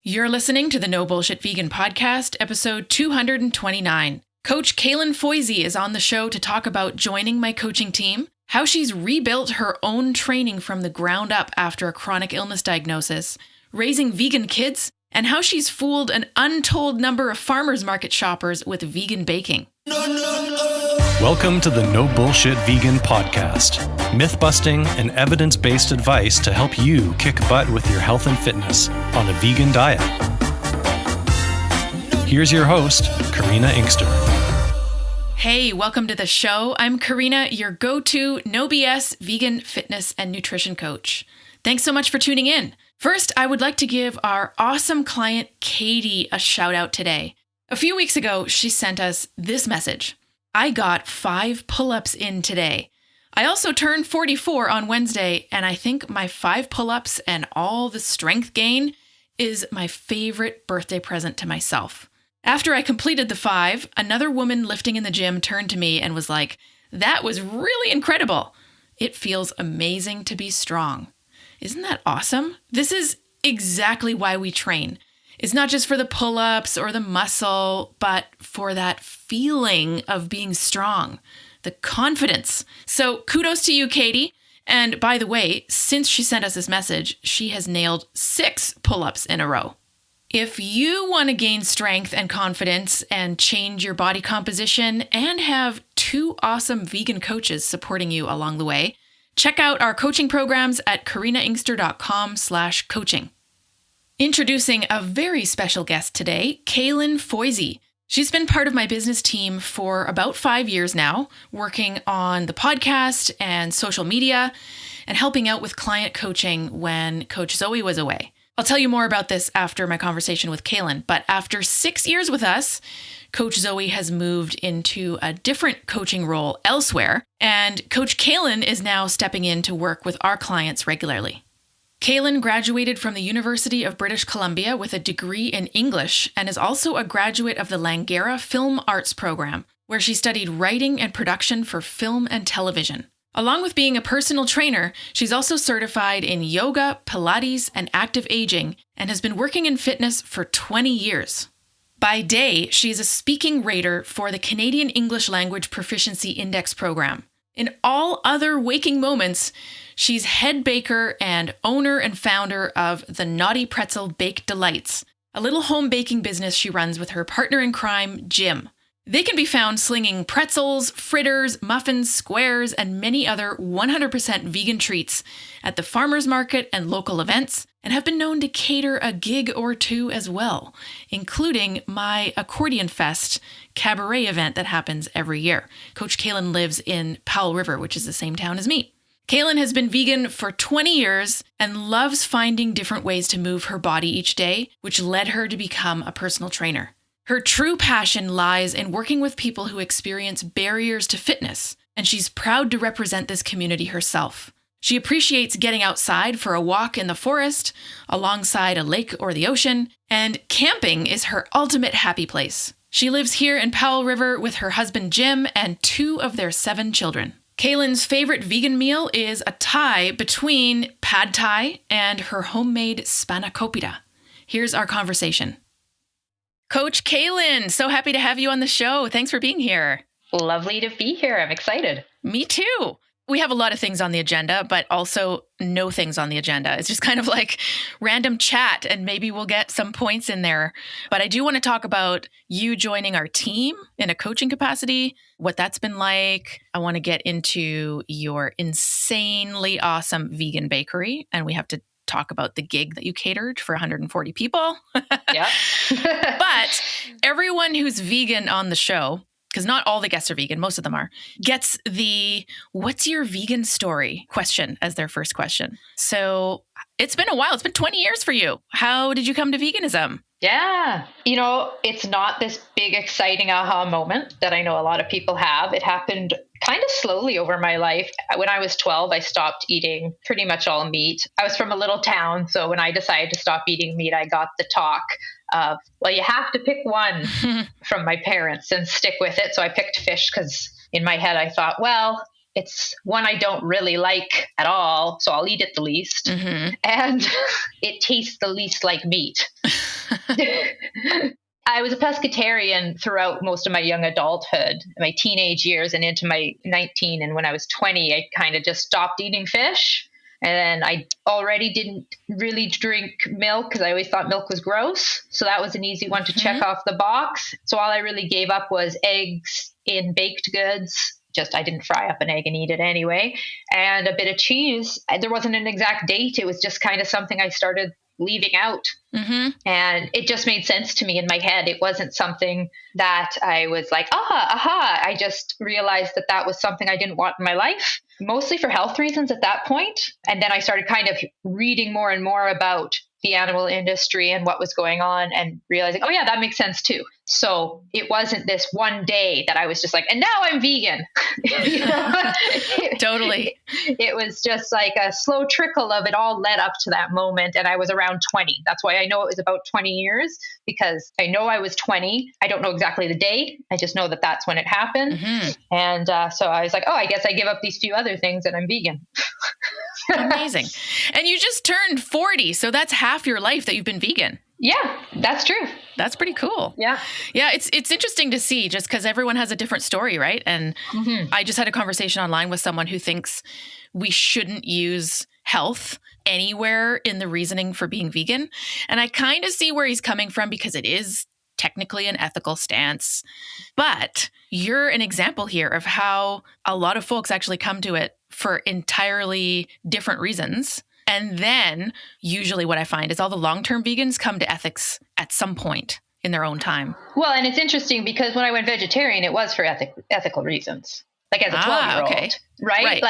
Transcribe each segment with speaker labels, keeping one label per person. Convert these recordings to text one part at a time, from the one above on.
Speaker 1: You're listening to the No Bullshit Vegan Podcast, episode 229. Coach Kaylin Foisy is on the show to talk about joining my coaching team, how she's rebuilt her own training from the ground up after a chronic illness diagnosis, raising vegan kids, and how she's fooled an untold number of farmers market shoppers with vegan baking.
Speaker 2: Welcome to the No Bullshit Vegan Podcast. Myth-busting and evidence-based advice to help you kick butt with your health and fitness on a vegan diet. Here's your host, Karina Inkster.
Speaker 1: Hey, welcome to the show. I'm Karina, your go-to no BS vegan fitness and nutrition coach. Thanks so much for tuning in. First, I would like to give our awesome client, Katie, a shout out today. A few weeks ago, she sent us this message. I got 5 pull-ups in today. I also turned 44 on Wednesday, and I think my 5 pull-ups and all the strength gain is my favorite birthday present to myself. After I completed the 5, another woman lifting in the gym turned to me and was like, "That was really incredible. It feels amazing to be strong." Isn't that awesome? This is exactly why we train. It's not just for the pull-ups or the muscle, but for that feeling of being strong, the confidence. So kudos to you, Katie. And by the way, since she sent us this message, she has nailed 6 pull-ups in a row. If you want to gain strength and confidence and change your body composition and have 2 awesome vegan coaches supporting you along the way, check out our coaching programs at karinainkster.com/coaching. Introducing a very special guest today, Kaylin Foisy. She's been part of my business team for about 5 years now, working on the podcast and social media and helping out with client coaching when Coach Zoe was away. I'll tell you more about this after my conversation with Kaylin, but after 6 years with us, Coach Zoe has moved into a different coaching role elsewhere, and Coach Kaylin is now stepping in to work with our clients regularly. Kaylin graduated from the University of British Columbia with a degree in English and is also a graduate of the Langara Film Arts program, where she studied writing and production for film and television. Along with being a personal trainer, she's also certified in yoga, Pilates, and active aging, and has been working in fitness for 20 years. By day, she's a speaking rater for the Canadian English Language Proficiency Index program. In all other waking moments, she's head baker and owner and founder of the Naughty Pretzel Baked Delights, a little home baking business she runs with her partner in crime, Jim. They can be found slinging pretzels, fritters, muffins, squares, and many other 100% vegan treats at the farmers market and local events, and have been known to cater a gig or 2 as well, including my Accordion Fest cabaret event that happens every year. Coach Kaylin lives in Powell River, which is the same town as me. Kaylin has been vegan for 20 years and loves finding different ways to move her body each day, which led her to become a personal trainer. Her true passion lies in working with people who experience barriers to fitness, and she's proud to represent this community herself. She appreciates getting outside for a walk in the forest, alongside a lake or the ocean, and camping is her ultimate happy place. She lives here in Powell River with her husband Jim and 2 of their 7 children. Kaylin's favorite vegan meal is a tie between pad thai and her homemade spanakopita. Here's our conversation. Coach Kaylin, so happy to have you on the show. Thanks for being here.
Speaker 3: Lovely to be here. I'm excited.
Speaker 1: Me too. We have a lot of things on the agenda, but also no things on the agenda. It's just kind of like random chat, and maybe we'll get some points in there. But I do want to talk about you joining our team in a coaching capacity, what that's been like. I want to get into your insanely awesome vegan bakery, and we have to talk about the gig that you catered for 140 people.
Speaker 3: Yeah.
Speaker 1: But everyone who's vegan on the show, because not all the guests are vegan, most of them are, gets the "what's your vegan story" question as their first question. So it's been a while. It's been 20 years for you. How did you come to veganism?
Speaker 3: Yeah. It's not this big, exciting aha moment that I know a lot of people have. It happened kind of slowly over my life. When I was 12, I stopped eating pretty much all meat. I was from a little town. So when I decided to stop eating meat, I got the talk of, well, you have to pick one from my parents and stick with it. So I picked fish because in my head, I thought, well, it's one I don't really like at all, so I'll eat it the least. Mm-hmm. And it tastes the least like meat. I was a pescatarian throughout most of my young adulthood, my teenage years, and into my 19. And when I was 20, I kind of just stopped eating fish. And I already didn't really drink milk because I always thought milk was gross. So that was an easy one to check off the box. So all I really gave up was eggs in baked goods. Just I didn't fry up an egg and eat it anyway. And a bit of cheese. There wasn't an exact date. It was just kind of something I started leaving out. And it just made sense to me in my head. It wasn't something that I was like, aha. I just realized that that was something I didn't want in my life, mostly for health reasons at that point. And then I started kind of reading more and more about the animal industry and what was going on and realizing, oh yeah, that makes sense too. So it wasn't this one day that I was just like, and now I'm vegan.
Speaker 1: Totally.
Speaker 3: It was just like a slow trickle of it all led up to that moment. And I was around 20. That's why I know it was about 20 years, because I know I was 20. I don't know exactly the date. I just know that that's when it happened. And so I was like, oh, I guess I give up these few other things and I'm vegan.
Speaker 1: Amazing. And you just turned 40. So that's half your life that you've been vegan.
Speaker 3: Yeah, that's true.
Speaker 1: That's pretty cool.
Speaker 3: Yeah.
Speaker 1: Yeah. It's interesting to see just because everyone has a different story, right? And I just had a conversation online with someone who thinks we shouldn't use health anywhere in the reasoning for being vegan. And I kind of see where he's coming from because it is technically an ethical stance. But you're an example here of how a lot of folks actually come to it for entirely different reasons. And then usually what I find is all the long-term vegans come to ethics at some point in their own time.
Speaker 3: Well, and it's interesting because when I went vegetarian, it was for ethical reasons. Like as a 12-year-old,
Speaker 1: okay.
Speaker 3: Right?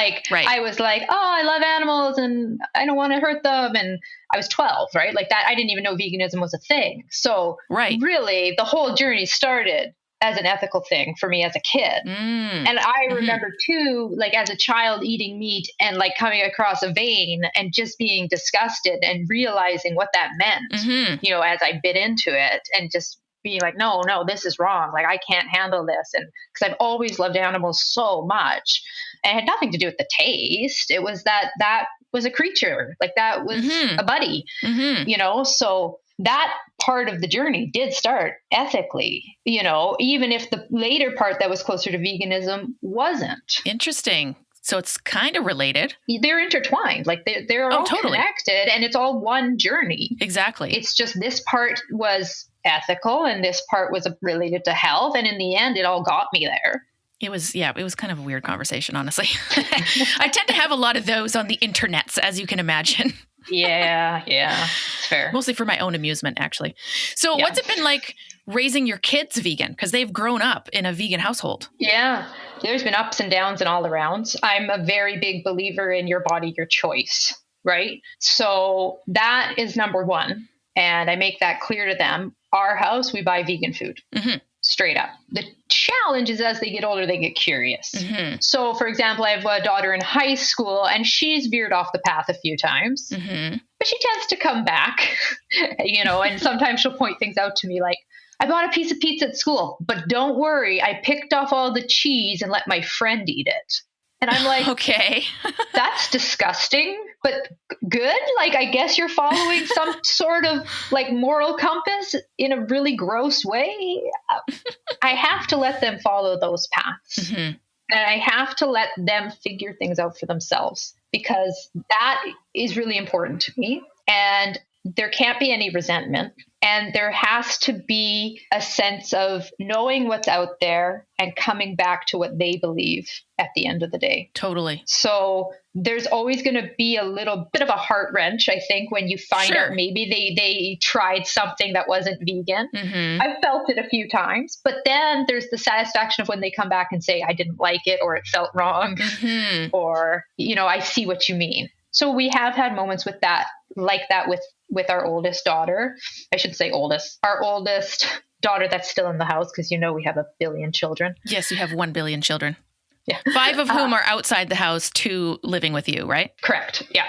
Speaker 3: I was like, oh, I love animals and I don't want to hurt them. And I was 12, right? Like that, I didn't even know veganism was a thing. So really the whole journey started as an ethical thing for me as a kid. And I remember too, like as a child eating meat and like coming across a vein and just being disgusted and realizing what that meant, you know, as I bit into it and just being like, no, this is wrong. Like I can't handle this. And because I've always loved animals so much and it had nothing to do with the taste. It was that was a creature, like that was a buddy, you know? So that part of the journey did start ethically, you know, even if the later part that was closer to veganism wasn't.
Speaker 1: Interesting. So it's kind of related.
Speaker 3: They're intertwined, like they're all
Speaker 1: totally
Speaker 3: connected and it's all one journey.
Speaker 1: Exactly. It's
Speaker 3: just this part was ethical and this part was related to health. And in the end, it all got me there.
Speaker 1: It was kind of a weird conversation, honestly. I tend to have a lot of those on the internets, as you can imagine.
Speaker 3: Yeah, it's fair.
Speaker 1: Mostly for my own amusement, actually. So what's it been like raising your kids vegan? Because they've grown up in a vegan household.
Speaker 3: Yeah, there's been ups and downs and all arounds. I'm a very big believer in your body, your choice, right? So that is number one. And I make that clear to them. Our house, we buy vegan food. Straight up. The challenge is as they get older, they get curious. So, for example, I have a daughter in high school and she's veered off the path a few times, but she tends to come back, you know, and sometimes she'll point things out to me like, I bought a piece of pizza at school, but don't worry, I picked off all the cheese and let my friend eat it. And I'm like,
Speaker 1: okay,
Speaker 3: that's disgusting, but good. Like, I guess you're following some sort of like moral compass in a really gross way. I have to let them follow those paths. And I have to let them figure things out for themselves because that is really important to me. And there can't be any resentment. And there has to be a sense of knowing what's out there and coming back to what they believe at the end of the day.
Speaker 1: Totally.
Speaker 3: So there's always going to be a little bit of a heart wrench, I think, when you find out maybe they tried something that wasn't vegan. I've felt it a few times, but then there's the satisfaction of when they come back and say, I didn't like it, or it felt wrong, or, you know, I see what you mean. So we have had moments with that, like that with our oldest daughter. I should say oldest. Our oldest daughter that's still in the house because, you know, we have 1 billion children.
Speaker 1: Yes, you have 1 billion children.
Speaker 3: Yeah.
Speaker 1: 5 of whom are outside the house, 2 living with you, right?
Speaker 3: Correct. Yeah.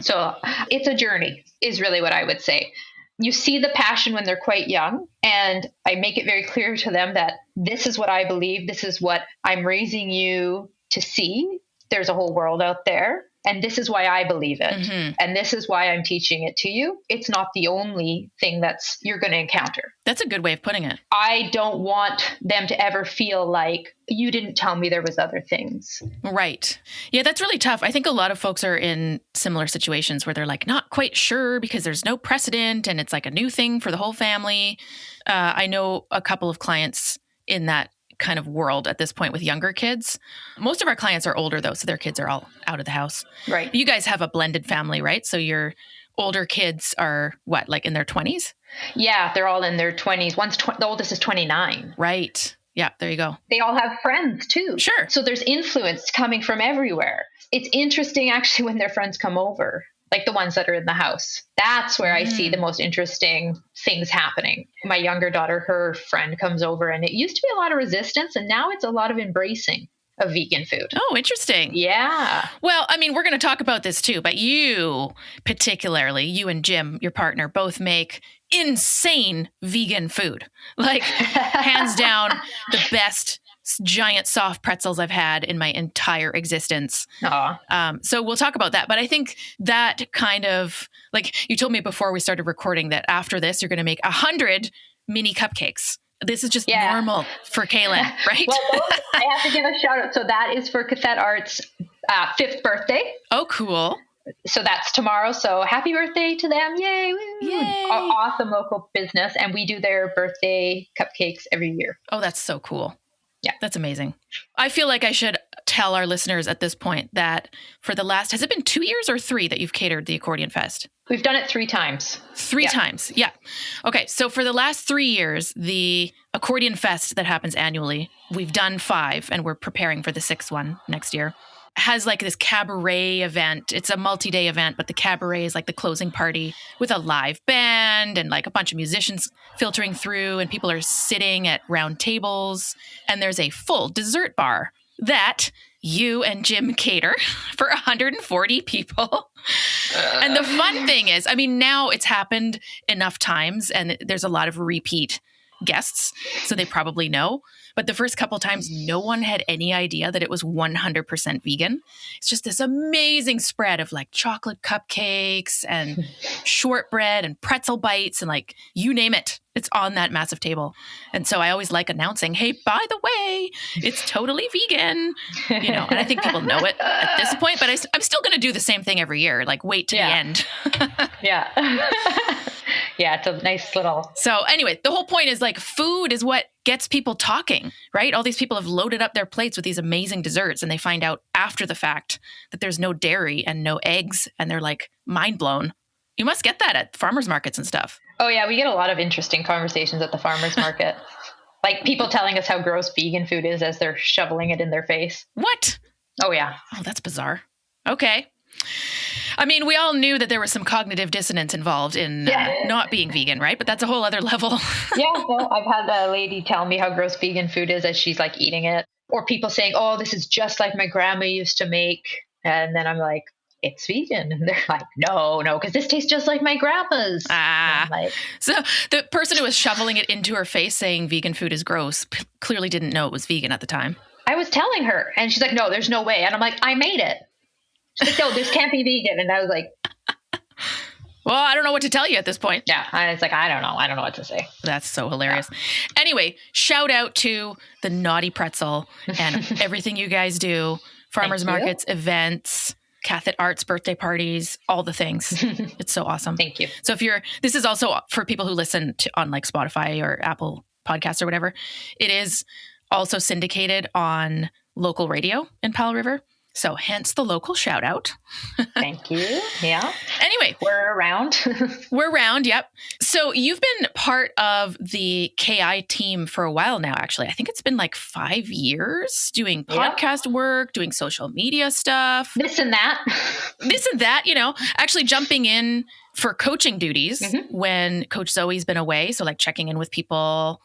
Speaker 3: So it's a journey is really what I would say. You see the passion when they're quite young, and I make it very clear to them that this is what I believe. This is what I'm raising you to see. There's a whole world out there. And this is why I believe it. And this is why I'm teaching it to you. It's not the only thing you're going to encounter.
Speaker 1: That's a good way of putting it.
Speaker 3: I don't want them to ever feel like you didn't tell me there was other things.
Speaker 1: Right. Yeah, that's really tough. I think a lot of folks are in similar situations where they're like not quite sure because there's no precedent and it's like a new thing for the whole family. I know a couple of clients in that kind of world at this point with younger kids. Most of our clients are older though, so their kids are all out of the house.
Speaker 3: Right.
Speaker 1: You guys have a blended family, right? So your older kids are what, like in their 20s?
Speaker 3: Yeah, they're all in their 20s. The oldest is 29.
Speaker 1: Right. Yeah, there you go.
Speaker 3: They all have friends too.
Speaker 1: Sure.
Speaker 3: So there's influence coming from everywhere. It's interesting actually when their friends come over, like the ones that are in the house. That's where I see the most interesting things happening. My younger daughter, her friend comes over, and it used to be a lot of resistance, and now it's a lot of embracing of vegan food.
Speaker 1: Oh, interesting.
Speaker 3: Yeah.
Speaker 1: Well, I mean, we're going to talk about this too, but you particularly, you and Jim, your partner, both make insane vegan food. Like hands down the best giant soft pretzels I've had in my entire existence. So we'll talk about that. But I think that kind of, like you told me before we started recording that after this, you're going to make 100 mini cupcakes. This is just normal for Kaylin, right?
Speaker 3: Well, I have to give a shout out. So that is for Cathette Art's 5th birthday.
Speaker 1: Oh, cool.
Speaker 3: So that's tomorrow. So happy birthday to them. Yay. Woo.
Speaker 1: Yay.
Speaker 3: Awesome local business. And we do their birthday cupcakes every year.
Speaker 1: Oh, that's so cool.
Speaker 3: Yeah.
Speaker 1: That's amazing. I feel like I should tell our listeners at this point that for the last, has it been 2 years or 3 that you've catered the Accordion Fest?
Speaker 3: We've done it 3 times.
Speaker 1: 3 times. Yeah. Okay. So for the last 3 years, the Accordion Fest that happens annually, we've done 5 and we're preparing for the 6th one next year, has like this cabaret event. It's a multi-day event, but the cabaret is like the closing party with a live band and like a bunch of musicians filtering through, and people are sitting at round tables, and there's a full dessert bar that you and Jim cater for 140 people. And the fun thing is, I mean, now it's happened enough times and there's a lot of repeat guests, so they probably know. But the first couple times, no one had any idea that it was 100% vegan. It's just this amazing spread of like chocolate cupcakes and shortbread and pretzel bites and like you name it. It's on that massive table. And so I always like announcing, hey, by the way, it's totally vegan. You know, and I think people know it at this point, but I'm still going to do the same thing every year. Like wait to the end.
Speaker 3: Yeah. Yeah, it's a nice little.
Speaker 1: So anyway, the whole point is like food is what gets people talking, right? All these people have loaded up their plates with these amazing desserts and they find out after the fact that there's no dairy and no eggs. And they're like mind blown. You must get that at farmers markets and stuff.
Speaker 3: Oh yeah, we get a lot of interesting conversations at the farmers market. Like people telling us how gross vegan food is as they're shoveling it in their face.
Speaker 1: What?
Speaker 3: Oh yeah.
Speaker 1: Oh, that's bizarre. Okay. I mean, we all knew that there was some cognitive dissonance involved in not being vegan, right? But that's a whole other level.
Speaker 3: Yeah, no, I've had a lady tell me how gross vegan food is as she's like eating it. Or people saying, oh, this is just like my grandma used to make. And then I'm like, it's vegan. And they're like, no, because this tastes just like my grandma's.
Speaker 1: So the person who was shoveling it into her face saying vegan food is gross clearly didn't know it was vegan at the time.
Speaker 3: I was telling her and she's like, no, there's no way. And I'm like, I made it. She's like, no, this can't be vegan. And I was like,
Speaker 1: well, I don't know what to tell you at this point.
Speaker 3: Yeah. I was like, I don't know what to say.
Speaker 1: That's so hilarious. Yeah. Anyway, shout out to the Naughty Pretzel and everything you guys do. Farmers markets, events, Catholic Arts, birthday parties, all the things. It's so awesome.
Speaker 3: Thank you.
Speaker 1: So this is also for people who listen to on like Spotify or Apple Podcasts or whatever. It is also syndicated on local radio in Powell River. So hence the local shout out.
Speaker 3: Thank you. Yeah.
Speaker 1: Anyway.
Speaker 3: We're around.
Speaker 1: We're around. Yep. So you've been part of the KI team for a while now, actually. I think it's been like 5 years doing podcast work, doing social media stuff.
Speaker 3: This and that, actually jumping
Speaker 1: in for coaching duties when Coach Zoe's been away. So like checking in with people,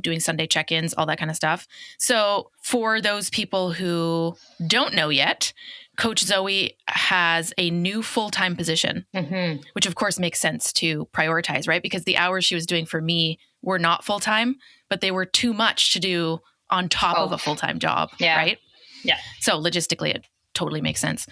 Speaker 1: doing Sunday check-ins, all that kind of stuff. So for those people who don't know yet, Coach Zoe has a new full-time position, which of course makes sense to prioritize, right? Because the hours she was doing for me were not full-time, but they were too much to do on top of a full-time job, right?
Speaker 3: Yeah.
Speaker 1: So logistically, it totally makes sense.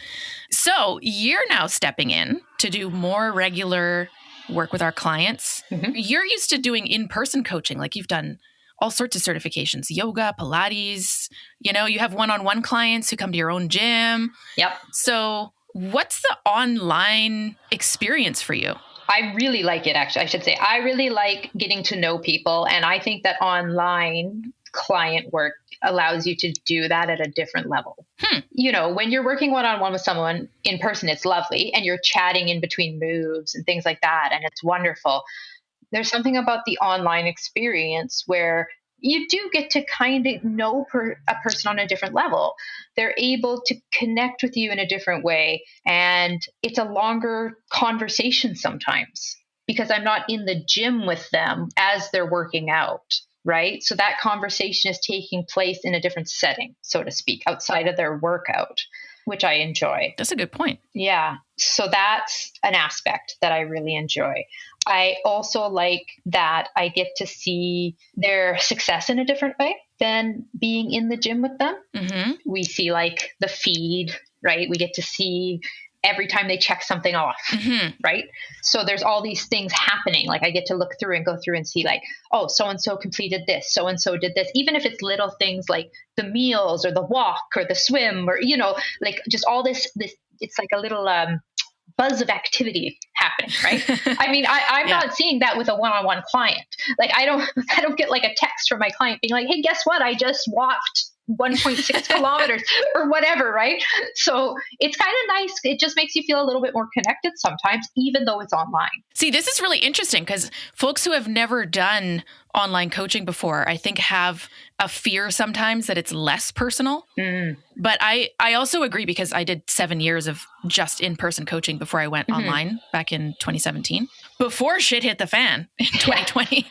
Speaker 1: So you're now stepping in to do more regular work with our clients.
Speaker 3: Mm-hmm.
Speaker 1: You're used to doing in-person coaching. Like you've done all sorts of certifications, yoga, Pilates, you have one-on-one clients who come to your own gym.
Speaker 3: Yep.
Speaker 1: So what's the online experience for you?
Speaker 3: I really like it, actually. I should say, I really like getting to know people. And I think that online client work allows you to do that at a different level. When you're working one-on-one with someone in person, it's lovely. And you're chatting in between moves and things like that. And it's wonderful. There's something about the online experience where you do get to kind of know a person on a different level. They're able to connect with you in a different way. And it's a longer conversation sometimes because I'm not in the gym with them as they're working out, right? So that conversation is taking place in a different setting, so to speak, outside of their workout, which I enjoy.
Speaker 1: That's a good point.
Speaker 3: Yeah. So that's an aspect that I really enjoy. I also like that I get to see their success in a different way than being in the gym with them.
Speaker 1: Mm-hmm.
Speaker 3: We see like the feed, right? We get to see every time they check something off, right? So there's all these things happening. Like I get to look through and go through and see like, oh, so-and-so completed this, so-and-so did this, even if it's little things like the meals or the walk or the swim or, like just all this, it's like a little buzz of activity happening, right? I mean, I'm not seeing that with a one-on-one client. Like I don't get like a text from my client being like, hey, guess what? I just walked 1.6 kilometers or whatever, right? So it's kind of nice. It just makes you feel a little bit more connected sometimes, even though it's online.
Speaker 1: See, this is really interesting because folks who have never done online coaching before, I think have a fear sometimes that it's less personal. But I also agree because I did 7 years of just in-person coaching before I went online back in 2017, before shit hit the fan in 2020.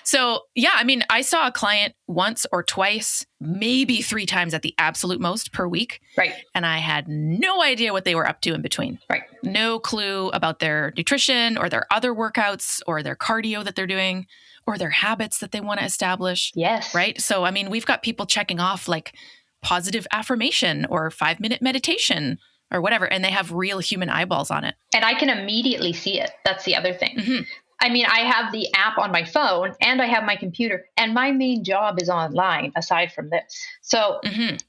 Speaker 1: So yeah, I mean, I saw a client once or twice, maybe 3 times at the absolute most per week.
Speaker 3: Right.
Speaker 1: And I had no idea what they were up to in between.
Speaker 3: Right.
Speaker 1: No clue about their nutrition or their other workouts or their cardio that they're doing or their habits that they want to establish.
Speaker 3: Yes.
Speaker 1: Right. So, I mean, we've got people checking off like positive affirmation or 5-minute meditation or whatever, and they have real human eyeballs on it.
Speaker 3: And I can immediately see it. That's the other thing. I mean, I have the app on my phone and I have my computer, and my main job is online aside from this. So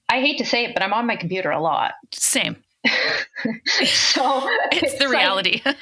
Speaker 3: I hate to say it, but I'm on my computer a lot.
Speaker 1: Same.
Speaker 3: So
Speaker 1: it's the reality.
Speaker 3: Like,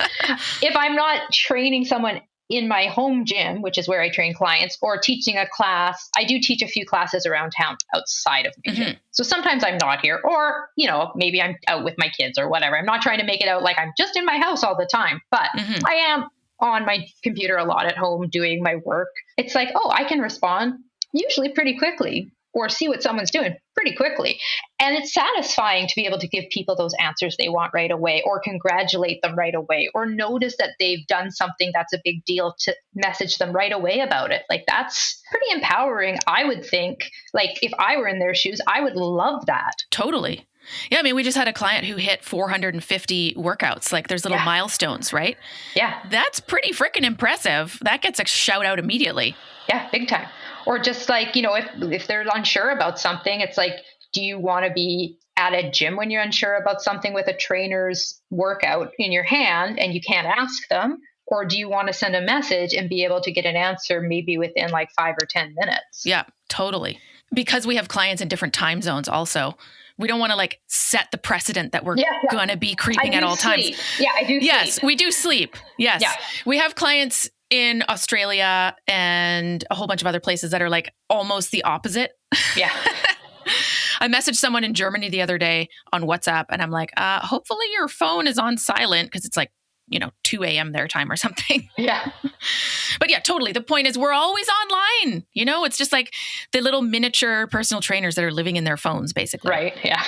Speaker 3: if I'm not training someone in my home gym, which is where I train clients, or teaching a class, I do teach a few classes around town outside of my gym. So sometimes I'm not here, or, maybe I'm out with my kids or whatever. I'm not trying to make it out like I'm just in my house all the time, but I am on my computer a lot at home doing my work. It's like, oh, I can respond usually pretty quickly or see what someone's doing pretty quickly. And it's satisfying to be able to give people those answers they want right away, or congratulate them right away, or notice that they've done something that's a big deal to message them right away about it. Like that's pretty empowering, I would think. Like if I were in their shoes, I would love that.
Speaker 1: Totally. Yeah, I mean, we just had a client who hit 450 workouts. Like there's little milestones, right?
Speaker 3: Yeah.
Speaker 1: That's pretty freaking impressive. That gets a shout out immediately.
Speaker 3: Yeah, big time. Or just like, if they're unsure about something, it's like, do you want to be at a gym when you're unsure about something with a trainer's workout in your hand and you can't ask them? Or do you want to send a message and be able to get an answer maybe within like 5 or 10 minutes?
Speaker 1: Yeah, totally. Because we have clients in different time zones also. We don't want to like set the precedent that we're going to be creeping at all times.
Speaker 3: Yeah, I do.
Speaker 1: Yes, we do sleep. Yes. Yeah. We have clients in Australia and a whole bunch of other places that are like almost the opposite.
Speaker 3: Yeah.
Speaker 1: I messaged someone in Germany the other day on WhatsApp and I'm like, hopefully your phone is on silent because it's like, 2 a.m. their time or something.
Speaker 3: Yeah.
Speaker 1: But yeah, totally. The point is we're always online. It's just like the little miniature personal trainers that are living in their phones, basically.
Speaker 3: Right. Yeah.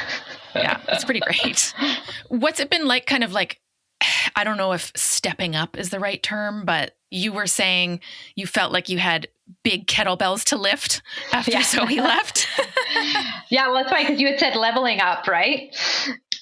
Speaker 1: Yeah. It's pretty great. What's it been like kind of like, I don't know if stepping up is the right term, but you were saying you felt like you had big kettlebells to lift after Zoe left.
Speaker 3: Yeah, well, that's right, because you had said leveling up, right?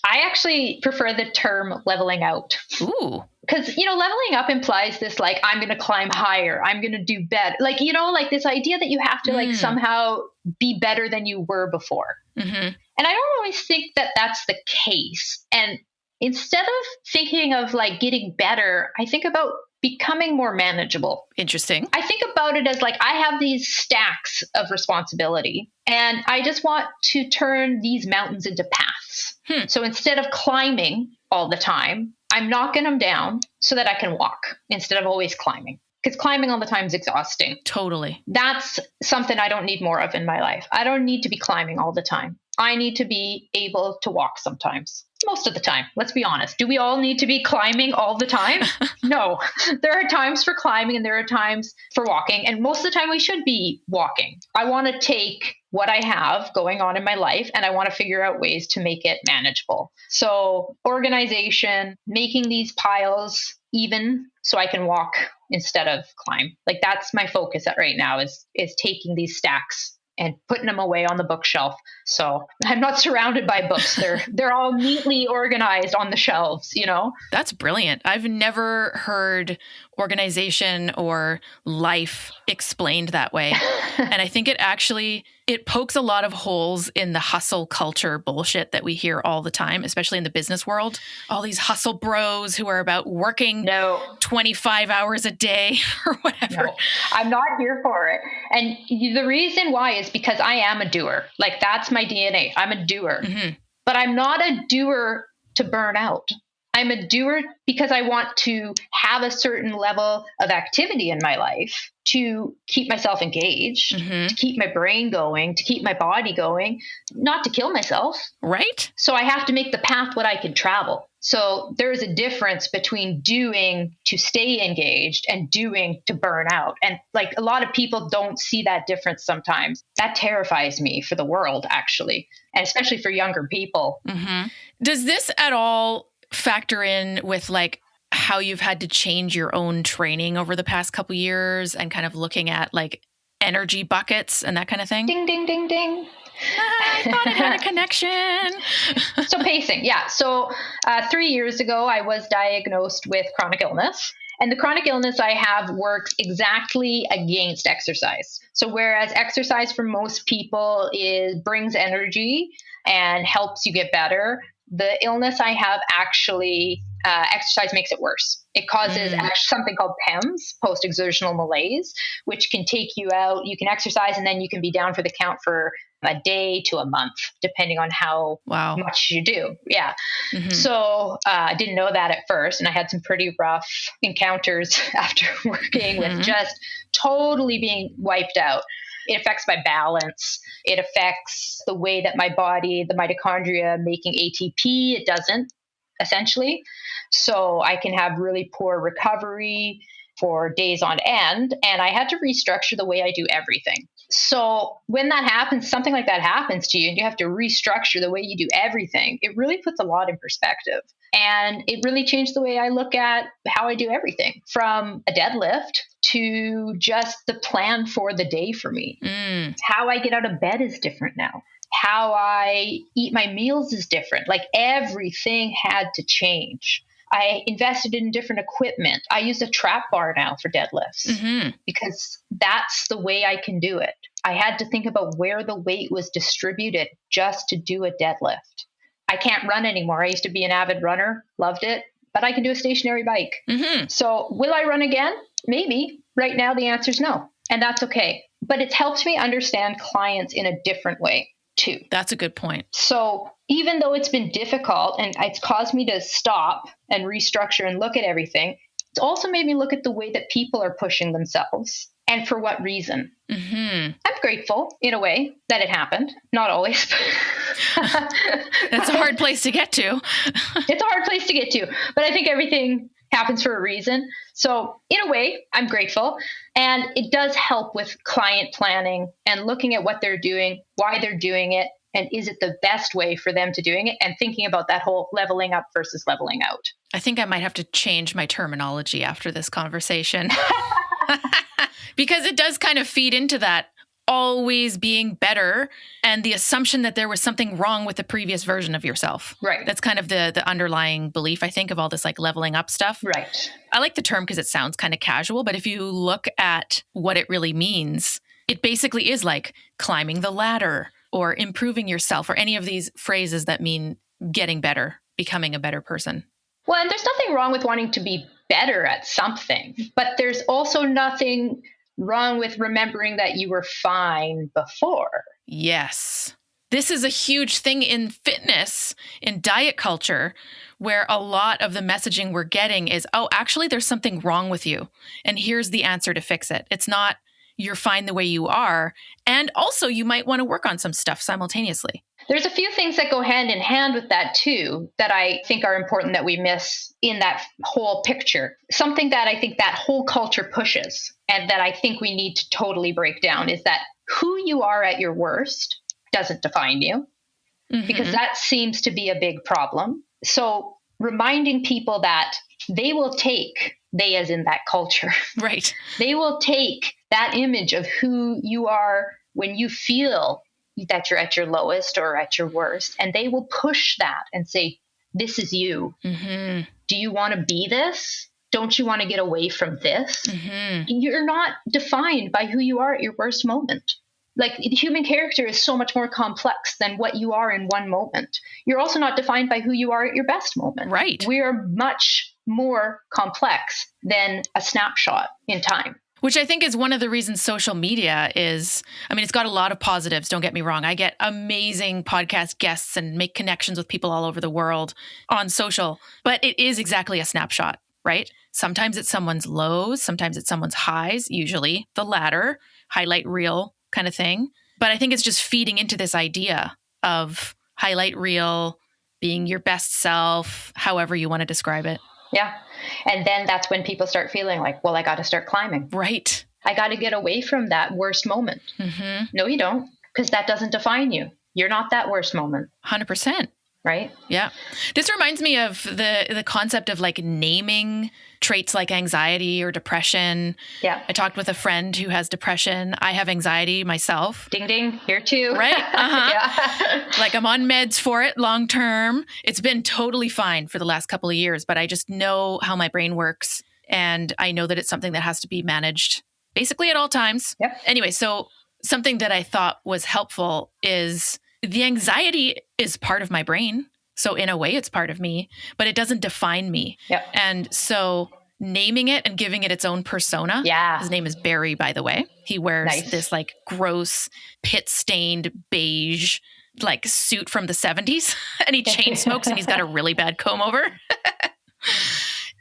Speaker 3: I actually prefer the term leveling out.
Speaker 1: Ooh.
Speaker 3: because, leveling up implies this, like, I'm going to climb higher. I'm going to do better. Like, like this idea that you have to like somehow be better than you were before.
Speaker 1: Mm-hmm.
Speaker 3: And I don't always think that that's the case. And instead of thinking of like getting better, I think about becoming more manageable.
Speaker 1: Interesting.
Speaker 3: I think about it as like, I have these stacks of responsibility and I just want to turn these mountains into paths. So instead of climbing all the time, I'm knocking them down so that I can walk instead of always climbing. Because climbing all the time is exhausting.
Speaker 1: Totally.
Speaker 3: That's something I don't need more of in my life. I don't need to be climbing all the time. I need to be able to walk sometimes. Most of the time. Let's be honest. Do we all need to be climbing all the time? No. There are times for climbing and there are times for walking. And most of the time we should be walking. I want to take what I have going on in my life and I want to figure out ways to make it manageable. So organization, making these piles even so I can walk instead of climb. Like that's my focus at right now is taking these stacks and putting them away on the bookshelf. So I'm not surrounded by books. They're all neatly organized on the shelves,
Speaker 1: That's brilliant. I've never heard organization or life explained that way. And I think it pokes a lot of holes in the hustle culture bullshit that we hear all the time, especially in the business world. All these hustle bros who are about working 25 hours a day or whatever.
Speaker 3: No, I'm not here for it. And the reason why is because I am a doer. Like that's my DNA. I'm a doer. Mm-hmm. But I'm not a doer to burn out. I'm a doer because I want to have a certain level of activity in my life to keep myself engaged, to keep my brain going, to keep my body going, not to kill myself.
Speaker 1: Right.
Speaker 3: So I have to make the path what I can travel. So there is a difference between doing to stay engaged and doing to burn out. And like a lot of people don't see that difference sometimes. That terrifies me for the world, actually, and especially for younger people.
Speaker 1: Mm-hmm. Does this at all factor in with like how you've had to change your own training over the past couple years and kind of looking at like energy buckets and that kind of thing?
Speaker 3: Ding, ding, ding, ding.
Speaker 1: I thought it had a connection.
Speaker 3: So pacing. Yeah. So 3 years ago, I was diagnosed with chronic illness. And the chronic illness I have works exactly against exercise. So whereas exercise for most people brings energy and helps you get better, the illness I have actually, exercise makes it worse. It causes something called PEMS, post-exertional malaise, which can take you out. You can exercise and then you can be down for the count for a day to a month, depending on how much you do. Yeah. Mm-hmm. So I didn't know that at first. And I had some pretty rough encounters after working with just totally being wiped out. It affects my balance. It affects the way that my body, the mitochondria making ATP, it doesn't, essentially. So I can have really poor recovery for days on end. And I had to restructure the way I do everything. So when that happens, something like that happens to you, and you have to restructure the way you do everything, it really puts a lot in perspective. And it really changed the way I look at how I do everything, from a deadlift to just the plan for the day for me. How I get out of bed is different now. How I eat my meals is different. Like everything had to change. I invested in different equipment. I use a trap bar now for deadlifts because that's the way I can do it. I had to think about where the weight was distributed just to do a deadlift. I can't run anymore. I used to be an avid runner, loved it, but I can do a stationary bike. So will I run again? Maybe. Right now, the answer is no. And that's okay. But it's helped me understand clients in a different way too.
Speaker 1: That's a good point.
Speaker 3: So even though it's been difficult and it's caused me to stop and restructure and look at everything, it's also made me look at the way that people are pushing themselves and for what reason. I'm grateful in a way that it happened. Not always.
Speaker 1: That's a hard place to get to.
Speaker 3: It's a hard place to get to, but I think everything happens for a reason. So in a way, I'm grateful. And it does help with client planning and looking at what they're doing, why they're doing it, and is it the best way for them to doing it, and thinking about that whole leveling up versus leveling out.
Speaker 1: I think I might have to change my terminology after this conversation because it does kind of feed into that always being better and the assumption that there was something wrong with the previous version of yourself.
Speaker 3: Right.
Speaker 1: That's kind of the underlying belief, I think, of all this like leveling up stuff.
Speaker 3: Right.
Speaker 1: I like the term because it sounds kind of casual, but if you look at what it really means, it basically is like climbing the ladder or improving yourself or any of these phrases that mean getting better, becoming a better person.
Speaker 3: Well, and there's nothing wrong with wanting to be better at something, but there's also nothing wrong with remembering that you were fine before.
Speaker 1: Yes. This is a huge thing in fitness, in diet culture, where a lot of the messaging we're getting is, oh, actually, there's something wrong with you. And here's the answer to fix it. It's not you're fine the way you are. And also, you might want to work on some stuff simultaneously.
Speaker 3: There's a few things that go hand in hand with that too, that I think are important that we miss in that whole picture. Something that I think that whole culture pushes and that I think we need to totally break down is that who you are at your worst doesn't define you, because that seems to be a big problem. So reminding people that they will take, they as in that culture,
Speaker 1: right?
Speaker 3: They will take that image of who you are when you feel that you're at your lowest or at your worst, and they will push that and say, this is you. Do you want to be this? Don't you want to get away from this? You're not defined by who you are at your worst moment. Like, the human character is so much more complex than what you are in one moment. You're also not defined by who you are at your best moment.
Speaker 1: Right.
Speaker 3: We are much more complex than a snapshot in time.
Speaker 1: Which I think is one of the reasons social media is, I mean, it's got a lot of positives, don't get me wrong. I get amazing podcast guests and make connections with people all over the world on social, but it is exactly a snapshot, right? Sometimes it's someone's lows, sometimes it's someone's highs, usually the latter, highlight reel kind of thing. But I think it's just feeding into this idea of highlight reel, being your best self, however you want to describe it.
Speaker 3: Yeah. And then that's when people start feeling like, well, I got to start climbing.
Speaker 1: Right.
Speaker 3: I got to get away from that worst moment. No, you don't, because that doesn't define you. You're not that worst moment.
Speaker 1: 100%.
Speaker 3: Right?
Speaker 1: Yeah. This reminds me of the concept of like naming traits like anxiety or depression.
Speaker 3: Yeah.
Speaker 1: I talked with a friend who has depression. I have anxiety myself.
Speaker 3: Ding, ding. Here too.
Speaker 1: Right?
Speaker 3: Yeah.
Speaker 1: Like I'm on meds for it long term. It's been totally fine for the last couple of years, but I just know how my brain works. And I know that it's something that has to be managed basically at all times.
Speaker 3: Yep.
Speaker 1: Anyway, so something that I thought was helpful is the anxiety is part of my brain. So in a way, it's part of me, but it doesn't define me.
Speaker 3: Yep.
Speaker 1: And so naming it and giving it its own persona.
Speaker 3: Yeah.
Speaker 1: His name is Barry, by the way. He wears this like gross pit-stained beige like suit from the 70s and he chain smokes and he's got a really bad comb over.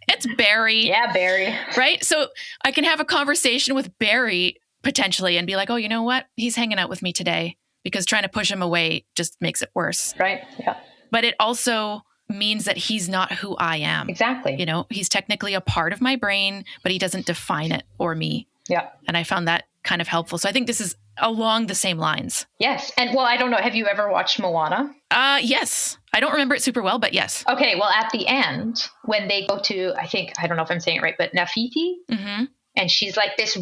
Speaker 1: It's Barry.
Speaker 3: Yeah, Barry.
Speaker 1: Right? So I can have a conversation with Barry potentially and be like, oh, you know what? He's hanging out with me today. Because trying to push him away just makes it worse.
Speaker 3: Right. Yeah.
Speaker 1: But it also means that he's not who I am.
Speaker 3: Exactly.
Speaker 1: You know, he's technically a part of my brain, but he doesn't define it or me.
Speaker 3: Yeah.
Speaker 1: And I found that kind of helpful. So I think this is along the same lines.
Speaker 3: Yes. And well, I don't know. Have you ever watched Moana?
Speaker 1: Yes. I don't remember it super well, but yes.
Speaker 3: Okay. Well, at the end, when they go to, I don't know if I'm saying it right, but Nafiti. And she's like this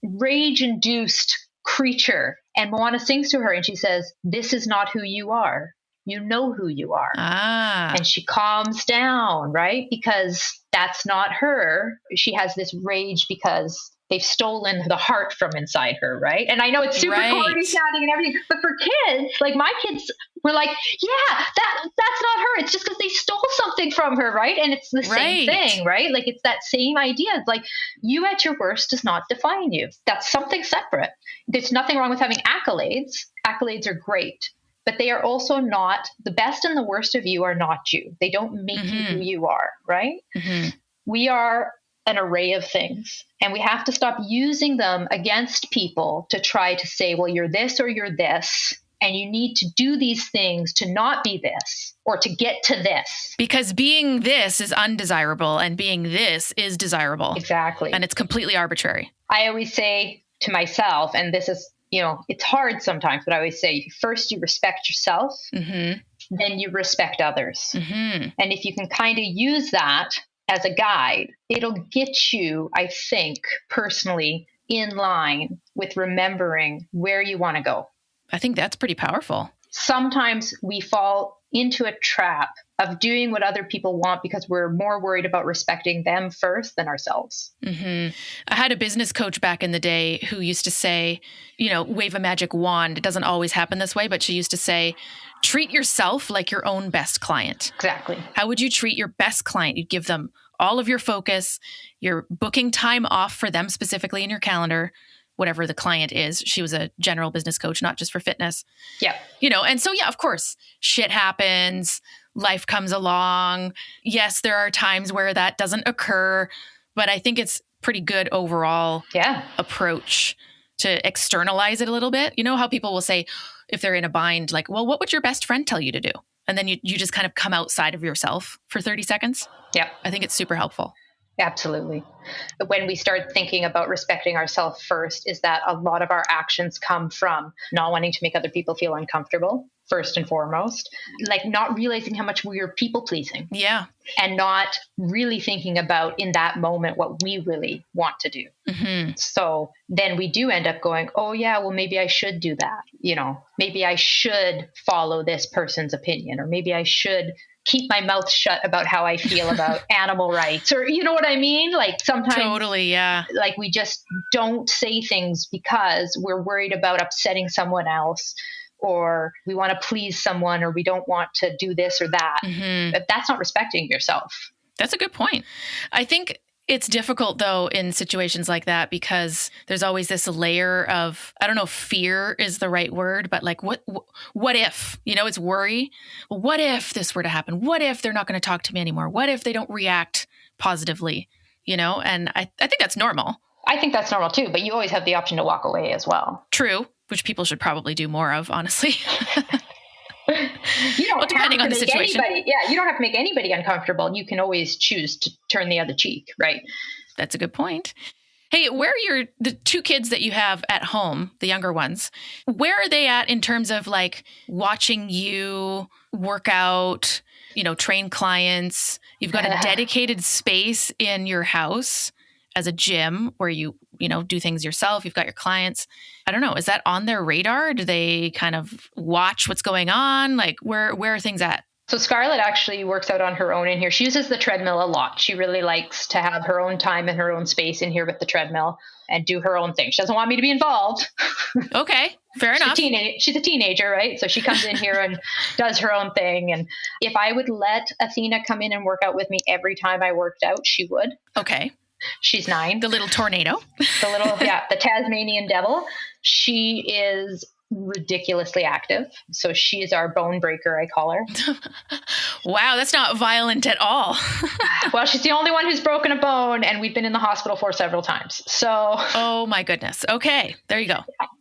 Speaker 3: rage-induced creature. And Moana sings to her and she says, this is not who you are. You know who you are. And she calms down, right? Because that's not her. She has this rage because they've stolen the heart from inside her, right? And I know it's super corny sounding and everything, but for kids, like my kids were like, yeah, that's not her. It's just because they stole something from her, right? And it's the same thing, right? Like it's that same idea. It's like you at your worst does not define you. That's something separate. There's nothing wrong with having accolades. Accolades are great, but they are also not, the best and the worst of you are not you. They don't make you who you are, right? We are an array of things, and we have to stop using them against people to try to say, well, you're this or you're this, and you need to do these things to not be this or to get to this.
Speaker 1: Because being this is undesirable and being this is desirable.
Speaker 3: Exactly.
Speaker 1: And it's completely arbitrary.
Speaker 3: I always say to myself, and this is, you know, it's hard sometimes, but I always say, first you respect yourself, then you respect others. And if you can kind of use that as a guide, it'll get you, I think, personally, in line with remembering where you want to go.
Speaker 1: I think that's pretty powerful.
Speaker 3: Sometimes we fall into a trap of doing what other people want because we're more worried about respecting them first than ourselves.
Speaker 1: Mm-hmm. I had a business coach back in the day who used to say, wave a magic wand. It doesn't always happen this way, but she used to say, treat yourself like your own best client.
Speaker 3: Exactly.
Speaker 1: How would you treat your best client? You'd give them all of your focus. You're booking time off for them specifically in your calendar, whatever the client is. She was a general business coach, not just for fitness.
Speaker 3: Yeah.
Speaker 1: And so, of course, shit happens. Life comes along. Yes, there are times where that doesn't occur, but I think it's pretty good overall approach to externalize it a little bit. You know how people will say, if they're in a bind, like, well, what would your best friend tell you to do? And then you just kind of come outside of yourself for 30 seconds.
Speaker 3: Yeah.
Speaker 1: I think it's super helpful.
Speaker 3: Absolutely. When we start thinking about respecting ourselves first, is that a lot of our actions come from not wanting to make other people feel uncomfortable, first and foremost, like not realizing how much we're people pleasing.
Speaker 1: Yeah.
Speaker 3: And not really thinking about in that moment what we really want to do.
Speaker 1: Mm-hmm.
Speaker 3: So then we do end up going, oh yeah, well, maybe I should do that. Maybe I should follow this person's opinion, or maybe I should keep my mouth shut about how I feel about animal rights, or you know what I mean? Like sometimes
Speaker 1: totally, yeah.
Speaker 3: Like we just don't say things because we're worried about upsetting someone else, or we want to please someone, or we don't want to do this or that.
Speaker 1: Mm-hmm.
Speaker 3: But that's not respecting yourself.
Speaker 1: That's a good point. I think it's difficult though in situations like that because there's always this layer of, I don't know if fear is the right word, but like what if, it's worry. Well, what if this were to happen? What if they're not going to talk to me anymore? What if they don't react positively? And I think that's normal.
Speaker 3: I think that's normal too, but you always have the option to walk away as well.
Speaker 1: True, which people should probably do more of, honestly.
Speaker 3: You don't
Speaker 1: depending on the situation.
Speaker 3: You don't have to make anybody uncomfortable. You can always choose to turn the other cheek, right?
Speaker 1: That's a good point. Hey, where are the two kids that you have at home, the younger ones, where are they at in terms of like watching you work out, train clients? You've got a dedicated space in your house as a gym where you do things yourself. You've got your clients. I don't know. Is that on their radar? Do they kind of watch what's going on? Like where are things at?
Speaker 3: So Scarlett actually works out on her own in here. She uses the treadmill a lot. She really likes to have her own time and her own space in here with the treadmill and do her own thing. She doesn't want me to be involved.
Speaker 1: Okay, fair enough.
Speaker 3: She's a teenager, right? So she comes in here and does her own thing. And if I would let Athena come in and work out with me every time I worked out, she would.
Speaker 1: Okay.
Speaker 3: She's 9.
Speaker 1: The little tornado.
Speaker 3: The Tasmanian devil. She is ridiculously active. So she is our bone breaker, I call her.
Speaker 1: Wow, that's not violent at all.
Speaker 3: Well, she's the only one who's broken a bone, and we've been in the hospital for several times. So.
Speaker 1: Oh my goodness. Okay, there you go.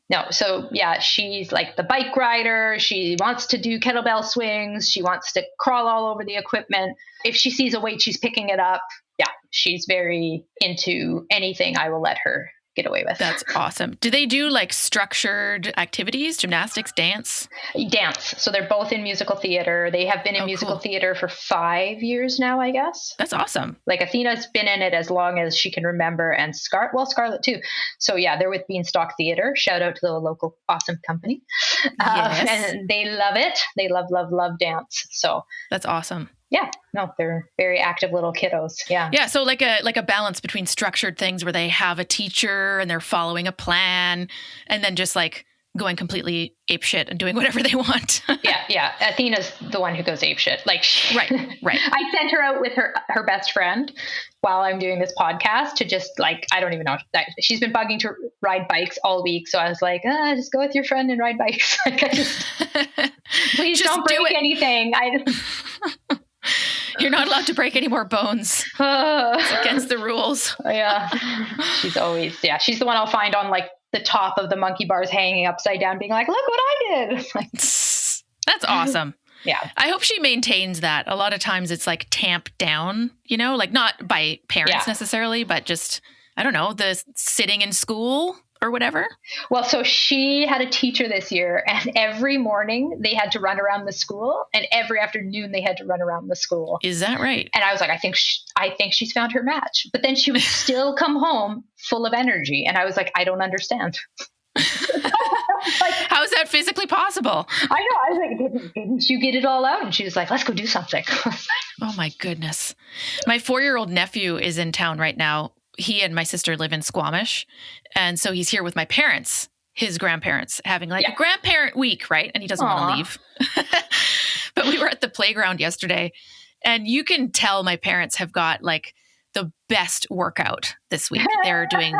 Speaker 3: No, so yeah, she's like the bike rider. She wants to do kettlebell swings. She wants to crawl all over the equipment. If she sees a weight, she's picking it up. Yeah, she's very into anything I will let her get away with.
Speaker 1: That's awesome. Do they do like structured activities, gymnastics, dance?
Speaker 3: Dance. So they're both in musical theater. They have been in musical theater for 5 years now, I guess.
Speaker 1: That's awesome.
Speaker 3: Like Athena's been in it as long as she can remember, and Scarlett too. So yeah, they're with Beanstalk Theater. Shout out to the local awesome company.
Speaker 1: Yes.
Speaker 3: And they love it. They love dance. So
Speaker 1: that's awesome.
Speaker 3: Yeah, no, they're very active little kiddos. Yeah.
Speaker 1: Yeah. So like a balance between structured things where they have a teacher and they're following a plan, and then just like going completely apeshit and doing whatever they want.
Speaker 3: Yeah. Athena's the one who goes apeshit. Like,
Speaker 1: right.
Speaker 3: I sent her out with her best friend while I'm doing this podcast to just like, I don't even know. She's been bugging to ride bikes all week. So I was like, just go with your friend and ride bikes. Like, please just don't break anything.
Speaker 1: You're not allowed to break any more bones. It's against the rules.
Speaker 3: Yeah. She's the one I'll find on like the top of the monkey bars hanging upside down being like, look what I did. Like,
Speaker 1: that's awesome.
Speaker 3: Yeah.
Speaker 1: I hope she maintains that. A lot of times it's like tamped down, like not by parents necessarily, but just, I don't know, the sitting in school, or whatever?
Speaker 3: Well, so she had a teacher this year, and every morning they had to run around the school, and every afternoon they had to run around the school.
Speaker 1: Is that right?
Speaker 3: And I was like, I think she's found her match. But then she would still come home full of energy, and I was like, I don't understand.
Speaker 1: Like, how is that physically possible?
Speaker 3: I know. I was like, didn't you get it all out? And she was like, let's go do something.
Speaker 1: Oh my goodness. My 4-year-old nephew is in town right now. He and my sister live in Squamish. And so he's here with my parents, his grandparents, having like a grandparent week, right? And he doesn't want to leave. But we were at the playground yesterday, and you can tell my parents have got like the best workout this week. They're doing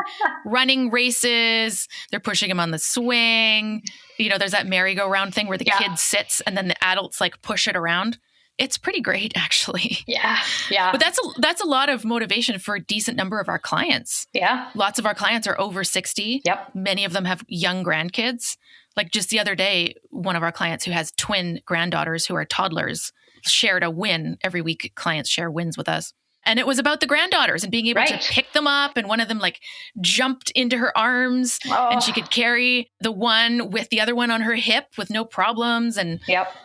Speaker 1: running races. They're pushing him on the swing. You know, there's that merry-go-round thing where the kid sits and then the adults like push it around. It's pretty great, actually.
Speaker 3: Yeah. Yeah.
Speaker 1: But that's a lot of motivation for a decent number of our clients.
Speaker 3: Yeah.
Speaker 1: Lots of our clients are over 60.
Speaker 3: Yep.
Speaker 1: Many of them have young grandkids. Like just the other day, one of our clients who has twin granddaughters who are toddlers shared a win. Every week, clients share wins with us. And it was about the granddaughters and being able to pick them up. And one of them like jumped into her arms and she could carry the one with the other one on her hip with no problems. And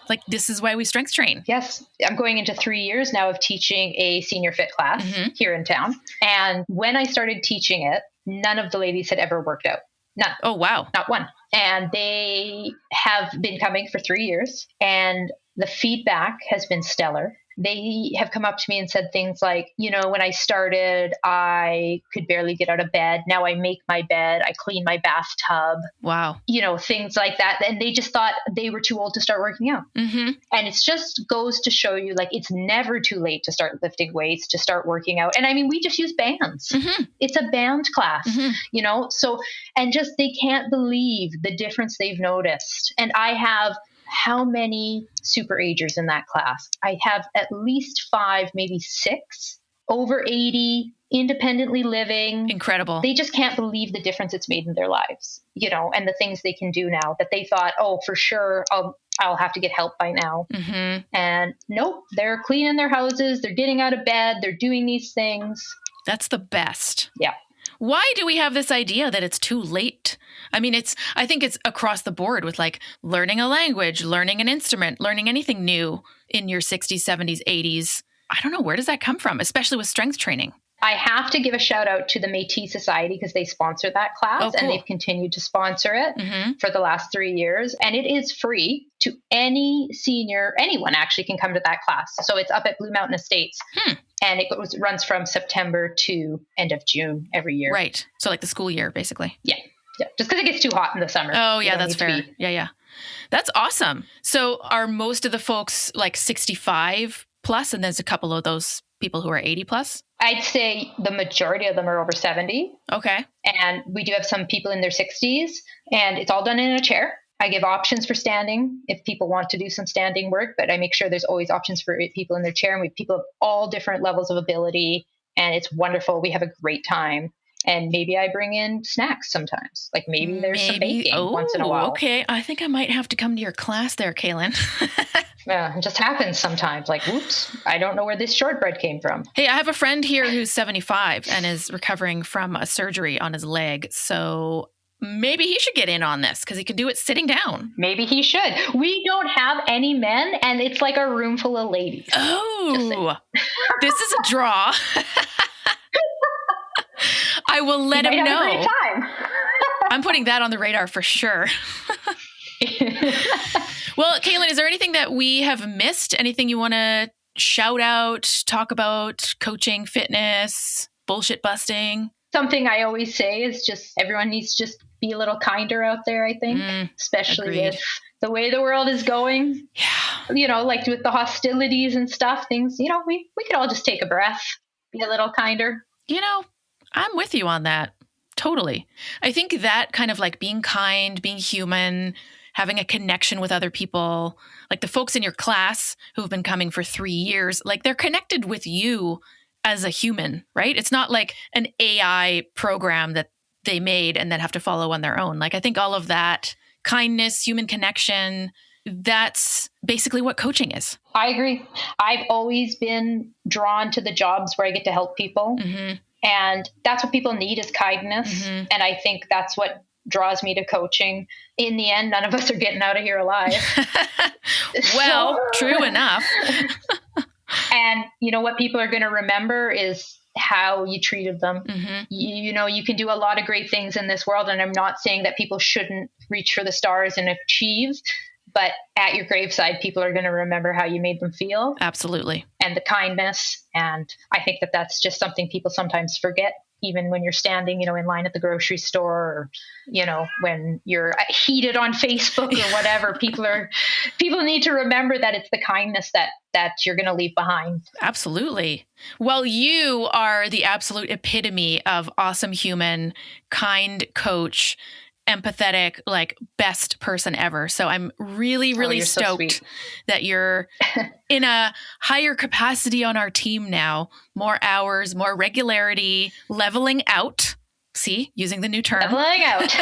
Speaker 1: like, this is why we strength train.
Speaker 3: Yes. I'm going into 3 years now of teaching a senior fit class here in town. And when I started teaching it, none of the ladies had ever worked out. None.
Speaker 1: Oh, wow.
Speaker 3: Not one. And they have been coming for 3 years, and the feedback has been stellar. They have come up to me and said things like, you know, when I started, I could barely get out of bed. Now I make my bed. I clean my bathtub.
Speaker 1: Wow.
Speaker 3: You know, things like that. And they just thought they were too old to start working out.
Speaker 1: Mm-hmm.
Speaker 3: And it just goes to show you, like, it's never too late to start lifting weights, to start working out. And I mean, we just use bands.
Speaker 1: Mm-hmm.
Speaker 3: It's a band class, you know, so, and just, they can't believe the difference they've noticed. And I have how many super agers in that class? I have at least 5, maybe 6, over 80, independently living.
Speaker 1: Incredible.
Speaker 3: They just can't believe the difference it's made in their lives, you know, and the things they can do now that they thought, oh, for sure, I'll have to get help by now.
Speaker 1: Mm-hmm.
Speaker 3: And nope, they're cleaning their houses. They're getting out of bed. They're doing these things.
Speaker 1: That's the best.
Speaker 3: Yeah.
Speaker 1: Why do we have this idea that it's too late? I mean, I think it's across the board with like learning a language, learning an instrument, learning anything new in your 60s, 70s, 80s. I don't know. Where does that come from, especially with strength training?
Speaker 3: I have to give a shout out to the Métis Society because they sponsor that class.
Speaker 1: Oh, cool.
Speaker 3: And they've continued to sponsor it for the last 3 years. And it is free to any senior. Anyone actually can come to that class. So it's up at Blue Mountain Estates. And it runs from September to end of June every year.
Speaker 1: Right. So like the school year, basically.
Speaker 3: Yeah. Just because it gets too hot in the summer.
Speaker 1: Oh, yeah, that's fair. Yeah. That's awesome. So are most of the folks like 65 plus, and there's a couple of those people who are 80 plus?
Speaker 3: I'd say the majority of them are over 70.
Speaker 1: Okay.
Speaker 3: And we do have some people in their 60s, and it's all done in a chair. I give options for standing if people want to do some standing work, but I make sure there's always options for people in their chair. And we have people of all different levels of ability, and it's wonderful. We have a great time. And maybe I bring in snacks sometimes. Like maybe there's some baking once in a while.
Speaker 1: Okay. I think I might have to come to your class there, Kaylin.
Speaker 3: Yeah, it just happens sometimes. Like, oops, I don't know where this shortbread came from.
Speaker 1: Hey, I have a friend here who's 75 and is recovering from a surgery on his leg. So maybe he should get in on this because he can do it sitting down.
Speaker 3: Maybe he should. We don't have any men, and it's like a room full of ladies.
Speaker 1: Oh, this is a draw. I will let him know.
Speaker 3: Have a great time.
Speaker 1: I'm putting that on the radar for sure. Well, Kaylin, is there anything that we have missed? Anything you want to shout out, talk about, coaching, fitness, bullshit busting?
Speaker 3: Something I always say is just everyone needs to just be a little kinder out there, I think, especially with the way the world is going.
Speaker 1: Yeah.
Speaker 3: You know, like with the hostilities and stuff, things, you know, we could all just take a breath, be a little kinder.
Speaker 1: You know, I'm with you on that. Totally. I think that kind of like being kind, being human, having a connection with other people, like the folks in your class who've been coming for 3 years, like they're connected with you as a human, right? It's not like an AI program that they made and then have to follow on their own. Like I think all of that kindness, human connection, that's basically what coaching is.
Speaker 3: I agree. I've always been drawn to the jobs where I get to help people. And that's what people need, is kindness.
Speaker 1: Mm-hmm.
Speaker 3: And I think that's what draws me to coaching. In the end, none of us are getting out of here alive.
Speaker 1: Well, true enough.
Speaker 3: And what people are going to remember is how you treated them.
Speaker 1: Mm-hmm.
Speaker 3: You can do a lot of great things in this world. And I'm not saying that people shouldn't reach for the stars and achieve, but at your graveside, people are going to remember how you made them feel.
Speaker 1: Absolutely.
Speaker 3: And the kindness. And I think that that's just something people sometimes forget, even when you're standing, in line at the grocery store, or, when you're heated on Facebook or whatever. People need to remember that it's the kindness that you're going to leave behind.
Speaker 1: Absolutely. Well, you are the absolute epitome of awesome human, kind coach, empathetic, like best person ever. So I'm really, really stoked
Speaker 3: so
Speaker 1: that you're in a higher capacity on our team now, more hours, more regularity, leveling out. See, using the new term.
Speaker 3: Leveling out.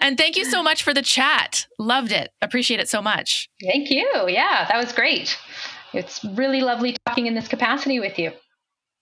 Speaker 1: And thank you so much for the chat. Loved it. Appreciate it so much.
Speaker 3: Thank you. Yeah, that was great. It's really lovely talking in this capacity with you.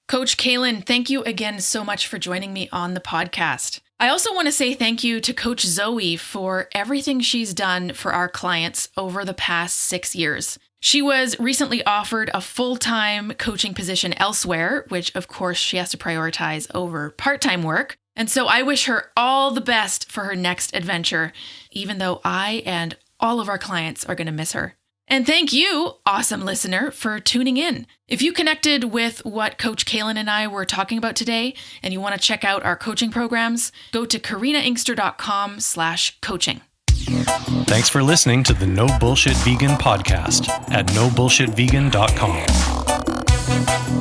Speaker 1: Coach Kaylin, thank you again so much for joining me on the podcast. I also want to say thank you to Coach Zoe for everything she's done for our clients over the past 6 years. She was recently offered a full-time coaching position elsewhere, which of course she has to prioritize over part-time work. And so I wish her all the best for her next adventure, even though I and all of our clients are going to miss her. And thank you, awesome listener, for tuning in. If you connected with what Coach Kaylin and I were talking about today, and you want to check out our coaching programs, go to karinainkster.com/coaching.
Speaker 2: Thanks for listening to the No Bullshit Vegan podcast at nobullshitvegan.com.